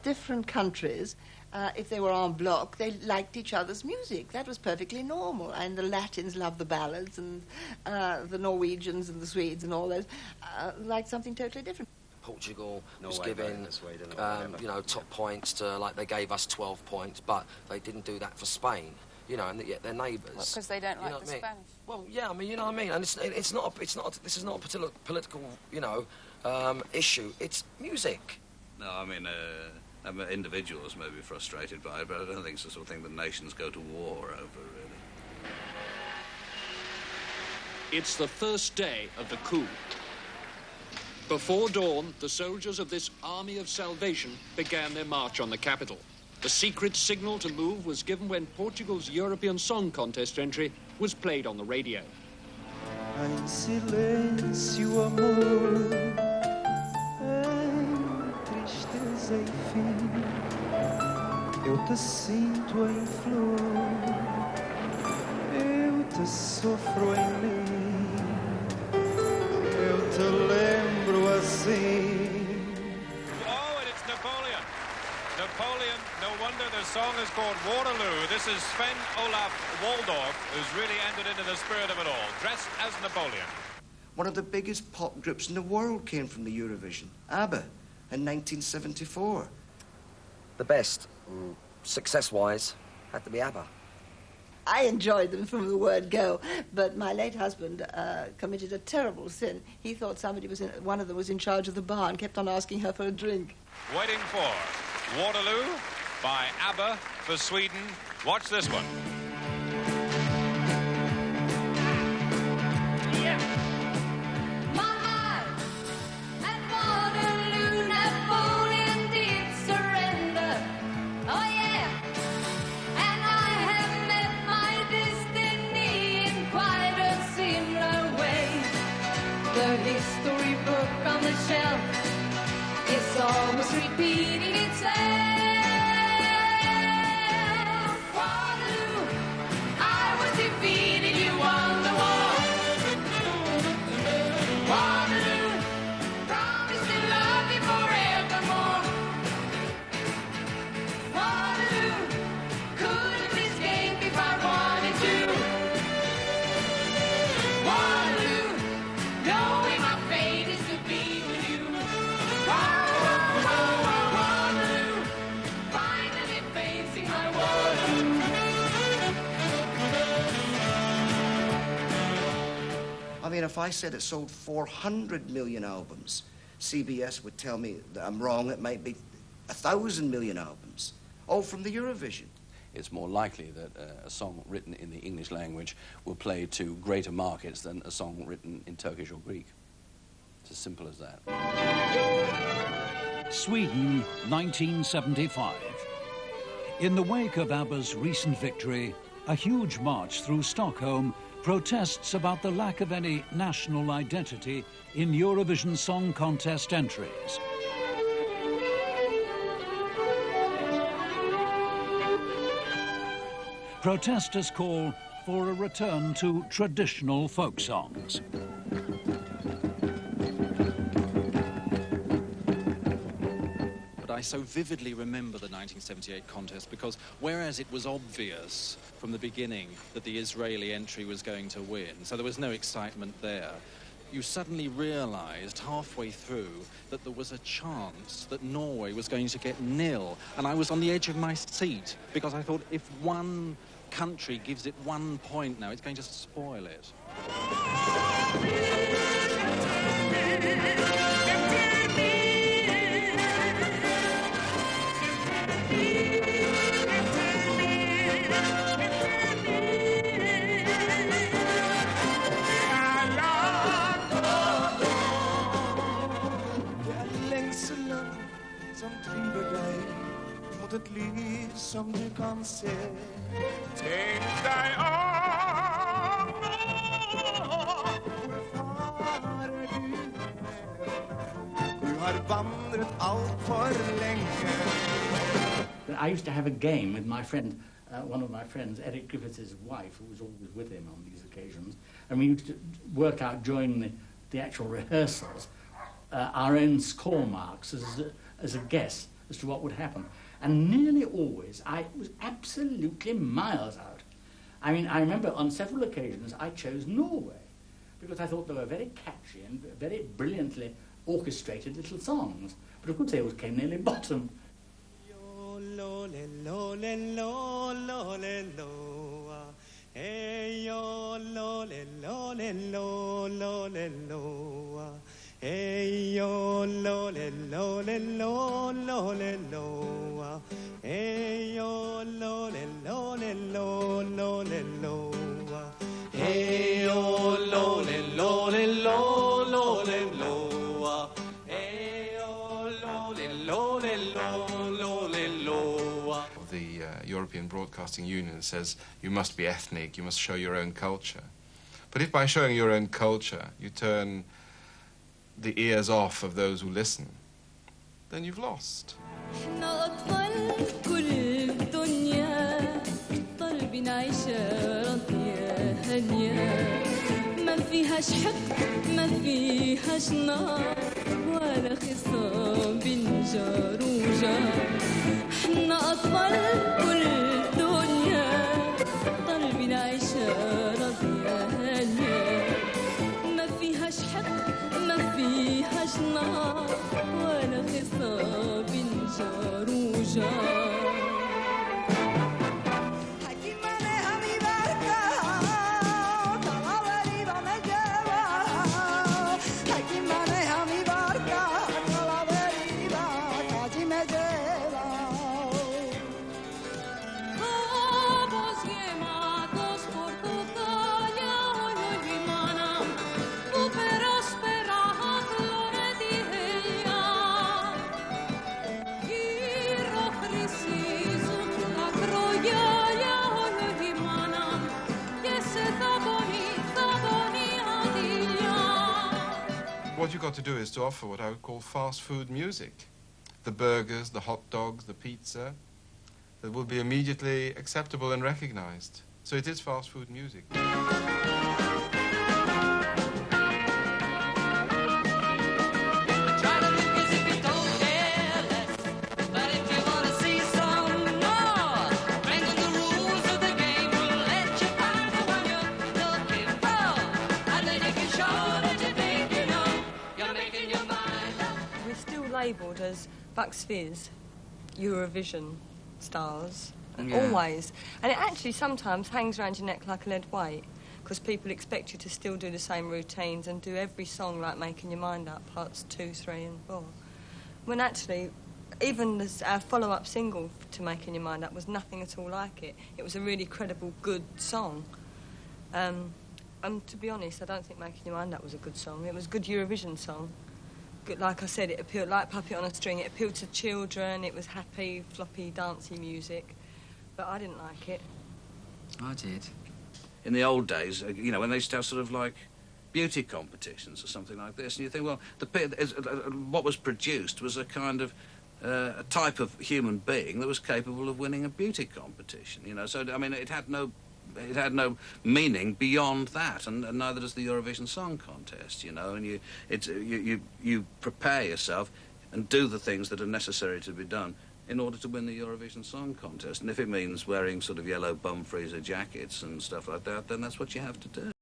different countries, if they were en bloc, they liked each other's music. That was perfectly normal. And the Latins loved the ballads, and the Norwegians and the Swedes and all those liked something totally different. Portugal was giving, you know, top points to, like, they gave us 12 points, but they didn't do that for Spain, you know, and yet they're neighbours. Well, because they don't like the Spanish. Well, yeah, I mean, you know what I mean, and this is not a political, you know, issue. It's music. No, I mean, individuals may be frustrated by it, but I don't think it's the sort of thing that nations go to war over, really. It's the first day of the coup. Before dawn, the soldiers of this army of salvation began their march on the capital. The secret signal to move was given when Portugal's Eurovision Song Contest entry was played on the radio. Em silêncio, amor, em tristeza e fim, eu te sinto em flor, eu te sofro em mim, eu te lembro assim. Oh, and it's Napoleon. Napoleon, no wonder the song is called Waterloo. This is Sven Olaf Waldorf, who's really entered into the spirit of it all, dressed as Napoleon. One of the biggest pop groups in the world came from the Eurovision, Abba, in 1974. The best, success-wise, had to be Abba. I enjoyed them from the word go, but my late husband committed a terrible sin. He thought one of them was in charge of the bar and kept on asking her for a drink. Waiting for Waterloo by Abba for Sweden. Watch this one. It's almost repeating itself. Waterloo, I was defeated, you won the war. Waterloo, promise to love you forevermore. Waterloo, couldn't escape if I wanted to. Waterloo, knowing my fate is to be with you. I mean, if I said it sold 400 million albums, CBS would tell me that I'm wrong. It might be 1,000 million albums, all from the Eurovision. It's more likely that a song written in the English language will play to greater markets than a song written in Turkish or Greek. It's as simple as that. Sweden, 1975. In the wake of ABBA's recent victory, a huge march through Stockholm protests about the lack of any national identity in Eurovision Song Contest entries. Protesters call for a return to traditional folk songs. I so vividly remember the 1978 contest because whereas it was obvious from the beginning that the Israeli entry was going to win, so there was no excitement there, you suddenly realized halfway through that there was a chance that Norway was going to get nil. And I was on the edge of my seat because I thought if one country gives it 1 point now, it's going to spoil it. Ett liv som du kan se. Tänk dig om, hvor farer du? Du har vandret alt for lenge. I used to have a game with my friend, one of my friends, Eric Griffiths' wife, who was always with him on these occasions, and we used to work out during the actual rehearsals our own score marks as a guess as to what would happen. And nearly always, I was absolutely miles out. I mean, I remember on several occasions I chose Norway, because I thought they were very catchy and very brilliantly orchestrated little songs. But of course they always came nearly bottom. The European Broadcasting Union says you must be ethnic, you must show your own culture. But if by showing your own culture you turn the ears off of those who listen, then you've lost. ما فيهاش حق ما فيهاش نار ولا خصام بين جار وجار حنا أطفال كل الدنيا طالبين عيشة راضية هانية ما فيهاش حق ما فيهاش نار ولا خصام بين جار وجار What you've got to do is to offer what I would call fast food music. The burgers, the hot dogs, the pizza, that will be immediately acceptable and recognized. So it is fast food music. Labelled as Bucks Fizz, Eurovision stars, Yeah. always. And it actually sometimes hangs around your neck like a lead weight, because people expect you to still do the same routines and do every song like Making Your Mind Up, parts 2, 3 and 4. When actually, even our follow-up single to Making Your Mind Up was nothing at all like it. It was a really credible, good song. And to be honest, I don't think Making Your Mind Up was a good song. It was a good Eurovision song. Like I said, it appealed like Puppet on a String. It appealed to children. It was happy, floppy, dancey music. But I didn't like it. I did. In the old days, you know, when they used to have sort of like beauty competitions or something like this, and you think, well, what was produced was a kind of a type of human being that was capable of winning a beauty competition, you know. So, I mean, it had no meaning beyond that, and neither does the Eurovision Song Contest, you know. And you prepare yourself and do the things that are necessary to be done in order to win the Eurovision Song Contest. And if it means wearing sort of yellow bum freezer jackets and stuff like that, then that's what you have to do.